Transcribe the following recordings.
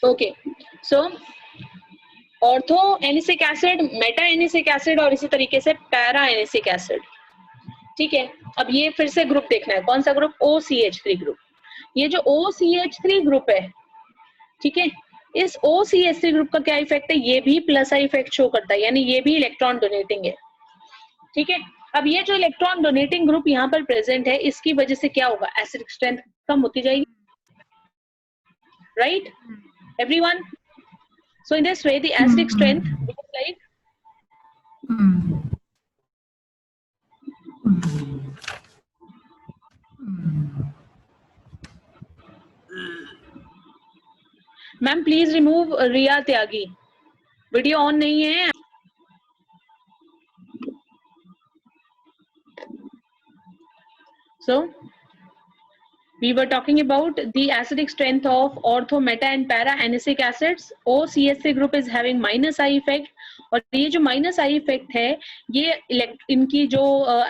Okay, so ortho anisic acid, meta anisic acid और इसी तरीके से पैरा एनिसिक एसिड। ठीक है, अब ये फिर से ग्रुप देखना है, कौन सा ग्रुप? OCH3 group. ये जो OCH3 ग्रुप है, ठीक है, इस OCH3 ग्रुप का क्या इफेक्ट है? ये भी प्लस आई इफेक्ट शो करता है, यानी ये भी इलेक्ट्रॉन डोनेटिंग है। ठीक है, अब ये जो इलेक्ट्रॉन डोनेटिंग ग्रुप यहाँ पर प्रेजेंट है, इसकी वजह से क्या होगा? एसिडिक स्ट्रेंथ कम होती जाएगी, right everyone? So in this way, the acidic strength looks like ma'am please remove Riya Tyagi, video on नहीं है। So we were talking about the acidic strength of ortho, meta and para anisic acids. OCH3 group is having minus I effect, और ये जो minus I effect है, ये इनकी जो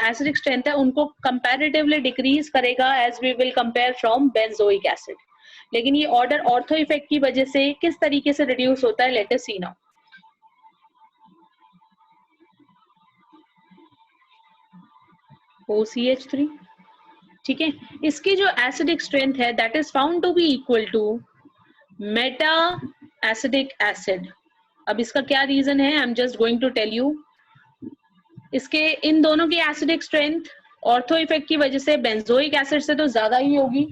acidic strength है उनको कंपैरेटिवली डिक्रीज करेगा as we will compare from benzoic acid. लेकिन ये ऑर्डर ऑर्थो इफेक्ट की वजह से किस तरीके से रिड्यूस होता है, लेट अस सी नाउ। OCH3, ठीक है, इसकी जो एसिडिक स्ट्रेंथ है that is found to be equal to meta acidic acid. अब इसका क्या रीजन है, I am just going to tell you. इसके इन दोनों की एसिडिक स्ट्रेंथ ऑर्थो इफेक्ट की वजह से बेंजोइक एसिड से तो ज्यादा ही होगी,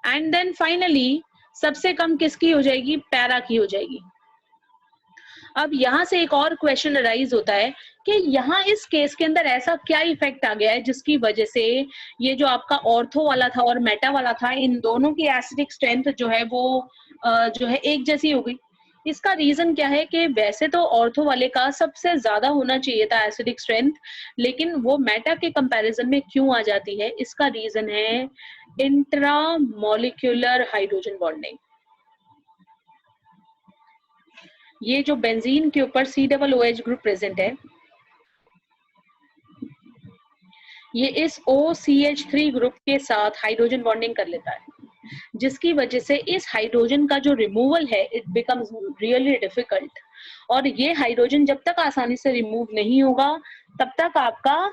एंड देन फाइनली सबसे कम किसकी हो जाएगी? पैरा की हो जाएगी। अब यहाँ से एक और क्वेश्चन अराइज होता है कि यहाँ इस केस के अंदर ऐसा क्या इफेक्ट आ गया है जिसकी वजह से ये जो आपका ऑर्थो वाला था और मेटा वाला था, इन दोनों की एसिडिक स्ट्रेंथ जो है वो जो है एक जैसी हो गई। इसका रीजन क्या है कि वैसे तो ऑर्थो वाले का सबसे ज्यादा होना चाहिए था एसिडिक स्ट्रेंथ, लेकिन वो मेटा के कंपैरिजन में क्यों आ जाती है? इसका रीजन है इंट्रामोलिक्यूलर हाइड्रोजन बॉन्डिंग। ये जो बेंजीन के ऊपर COOH ग्रुप प्रेजेंट है, ये इस OCH3 ग्रुप के साथ हाइड्रोजन बॉन्डिंग कर लेता है, जिसकी वजह से इस हाइड्रोजन का जो रिमूवल है इट बिकम्स रियली डिफिकल्ट। और ये हाइड्रोजन जब तक आसानी से रिमूव नहीं होगा तब तक आपका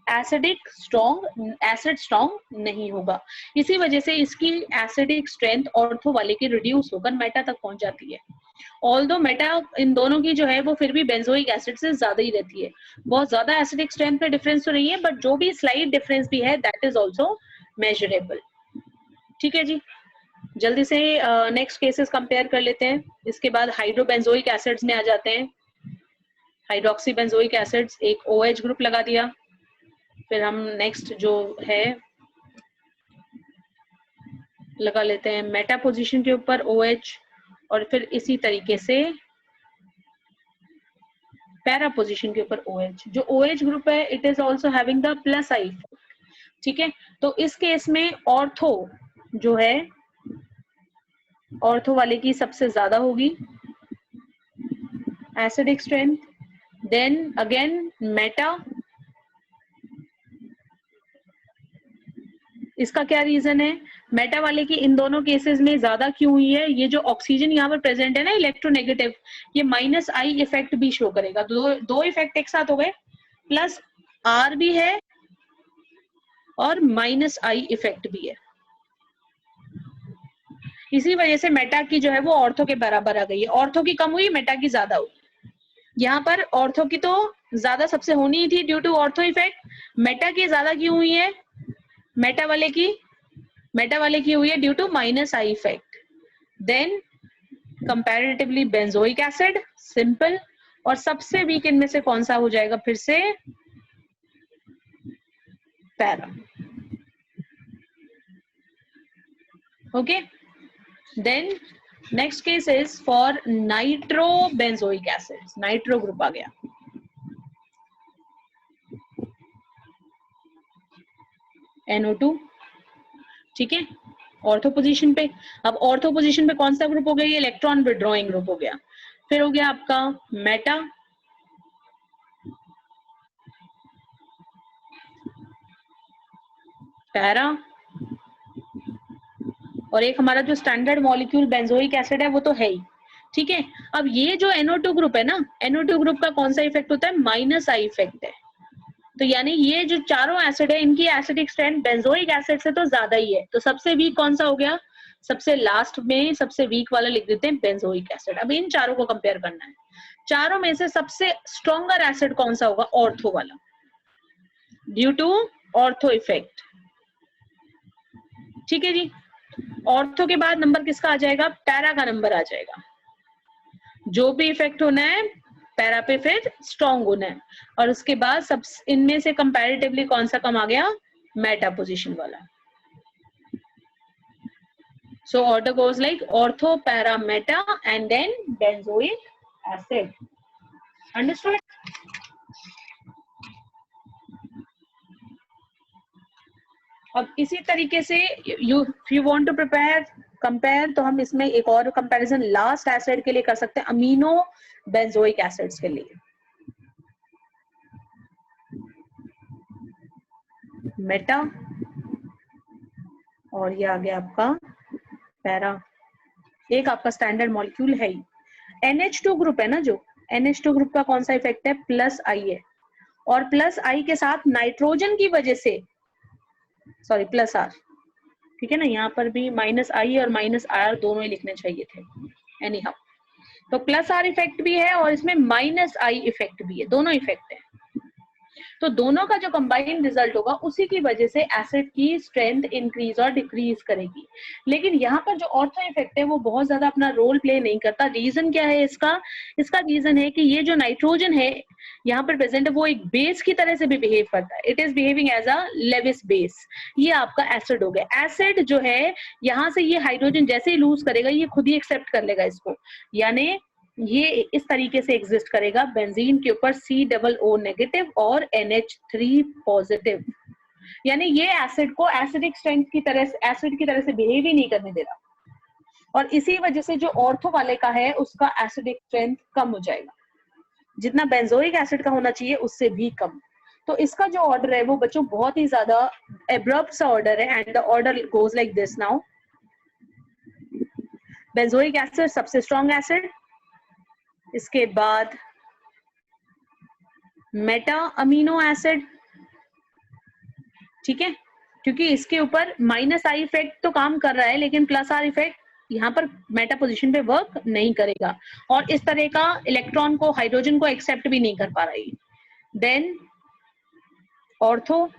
एसिड स्ट्रॉन्ग नहीं होगा। इसी वजह से इसकी एसिडिक स्ट्रेंथ ऑर्थो वाले की रिड्यूस होकर मेटा तक पहुंच जाती है। ऑल्दो मेटा इन दोनों की जो है वो फिर भी बेंजोइक एसिड से ज्यादा ही रहती है, बहुत ज्यादा एसिडिक स्ट्रेंथ में डिफरेंस तो नहीं है, बट जो भी स्लाइट डिफरेंस भी है दैट इज ऑल्सो मेजरेबल। ठीक है जी, जल्दी से नेक्स्ट केसेस कंपेयर कर लेते हैं। इसके बाद हाइड्रोबेंजोइक एसिड्स में आ जाते हैं। हाइड्रोक्सी बेंजोइक एसिड्स, एक OH ग्रुप लगा दिया। फिर हम नेक्स्ट जो है लगा लेते हैं मेटा पोजीशन के ऊपर OH, और फिर इसी तरीके से पैरा पोजीशन के ऊपर OH। जो OH ग्रुप है it is also having the plus I. ठीक है, तो इस केस में ऑर्थो जो है ऑर्थो वाले की सबसे ज्यादा होगी acidic strength, then again meta. इसका क्या रीजन है? मेटा वाले की इन दोनों केसेस में ज्यादा क्यों हुई है? ये जो ऑक्सीजन यहाँ पर प्रेजेंट है ना इलेक्ट्रोनेगेटिव, ये माइनस आई इफेक्ट भी शो करेगा। दो इफेक्ट एक साथ हो गए, प्लस आर भी है और माइनस आई इफेक्ट भी है। इसी वजह से मेटा की जो है वो ऑर्थो के बराबर आ गई है। ऑर्थो की कम हुई, मेटा की ज्यादा हुई। यहाँ पर ऑर्थो की तो ज्यादा सबसे होनी ही थी due to ortho effect, meta की ज्यादा क्यों हुई है? मेटा वाले की हुई है due to minus I effect. Then comparatively benzoic acid simple, और सबसे वीक इनमें से कौन सा हो जाएगा? फिर से para. Okay, then next case is for nitrobenzoic acid. Nitro group आ गया, NO2। ठीक है, ऑर्थो पोजीशन पे। अब ऑर्थो पोजीशन पे कौन सा ग्रुप हो गया? इलेक्ट्रॉन विड्रॉइंग ग्रुप हो गया। फिर हो गया आपका मेटा, पैरा, और एक हमारा जो स्टैंडर्ड मॉलिक्यूल बेंजोइक एसिड है वो तो है ही, ठीक है। अब ये जो NO2 ग्रुप है ना, NO2 ग्रुप का कौन सा इफेक्ट होता है, माइनस आई इफेक्ट है। तो यानी ये जो चारों एसिड है इनकी एसिडिक स्ट्रेंथ बेंजोइक एसिड से तो ज्यादा ही है। तो सबसे वीक कौन सा हो गया, सबसे लास्ट में सबसे वीक वाला लिख देते हैं बेंजोइक एसिड। अब इन चारों को कंपेयर करना है, चारों में से सबसे स्ट्रॉन्गर एसिड कौन सा होगा, ऑर्थो वाला, ड्यू टू ऑर्थो इफेक्ट, ठीक है जी। ऑर्थो के बाद नंबर किसका आ जाएगा, पैरा का नंबर आ जाएगा। जो भी इफेक्ट होना है पैरा पे फिर स्ट्रॉन्ग होना है। और उसके बाद सब इनमें से कंपैरेटिवली कौन सा कम आ गया, मेटा पोजीशन वाला। So order goes like ortho, para, meta and then benzoic acid. Understood? अब इसी तरीके से you want to prepare compare, तो हम इसमें एक और कंपैरिजन लास्ट एसिड के लिए कर सकते हैं, अमीनो बेंजोइक एसिड्स के लिए। मेटा और ये आ गया आपका पैरा, एक आपका स्टैंडर्ड मॉलिक्यूल है ही। NH2 ग्रुप है ना, जो NH2 ग्रुप का कौन सा इफेक्ट है, प्लस आई है। और प्लस आई के साथ नाइट्रोजन की वजह से, सॉरी प्लस आर, ठीक है ना, यहाँ पर भी माइनस आई और माइनस आर दोनों ही लिखने चाहिए थे, एनी हाउ। तो प्लस आर इफेक्ट भी है और इसमें माइनस आई इफेक्ट भी है, दोनों इफेक्ट है। तो दोनों का जो कंबाइंड रिजल्ट होगा उसी की वजह से एसिड की स्ट्रेंथ इंक्रीज और डिक्रीज करेगी। लेकिन यहाँ पर जो ऑर्थो इफेक्ट है वो बहुत ज्यादा अपना रोल प्ले नहीं करता। रीजन क्या है इसका, इसका रीजन है कि ये जो नाइट्रोजन है यहाँ पर प्रेजेंट है वो एक बेस की तरह से भी बिहेव करता है, it is behaving as a Lewis base. ये आपका एसिड हो गया। एसिड जो है यहाँ से ये हाइड्रोजन जैसे ही लूज करेगा ये खुद ही एक्सेप्ट कर लेगा इसको, यानी ये इस तरीके से एग्जिस्ट करेगा बेंजीन के ऊपर COO नेगेटिव और NH3 पॉजिटिव, यानी ये एसिड को एसिडिक स्ट्रेंथ की तरह से, एसिड की तरह से बिहेव ही नहीं करने दे रहा। और इसी वजह से जो ऑर्थो वाले का है उसका एसिडिक स्ट्रेंथ कम हो जाएगा, जितना बेंजोइक एसिड का होना चाहिए उससे भी कम। तो इसका जो ऑर्डर है वो बच्चों बहुत ही ज्यादा एब्रप्ट सा ऑर्डर है, and the order goes like this now. Benzoic acid सबसे स्ट्रॉन्ग एसिड, इसके बाद मेटा अमीनो एसिड, ठीक है, क्योंकि इसके ऊपर माइनस आई इफेक्ट तो काम कर रहा है लेकिन प्लस आर इफेक्ट यहाँ पर मेटा पोजीशन पे वर्क नहीं करेगा और इस तरह का इलेक्ट्रॉन को, हाइड्रोजन को एक्सेप्ट भी नहीं कर पा रही। देन ऑर्थो,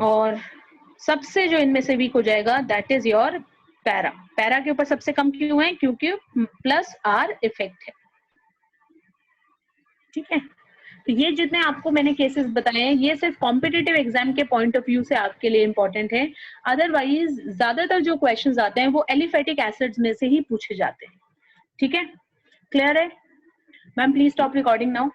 और सबसे जो इनमें से वीक हो जाएगा that is your para. Para के ऊपर सबसे कम क्यों है, क्योंकि प्लस आर इफेक्ट है, ठीक है। तो ये जितने आपको मैंने केसेस बताए हैं ये सिर्फ कॉम्पिटिटिव एग्जाम के पॉइंट ऑफ व्यू से आपके लिए इंपॉर्टेंट है। अदरवाइज ज्यादातर जो क्वेश्चंस आते हैं वो एलिफेटिक एसिड्स में से ही पूछे जाते हैं, ठीक है। क्लियर है ma'am? Please stop recording now.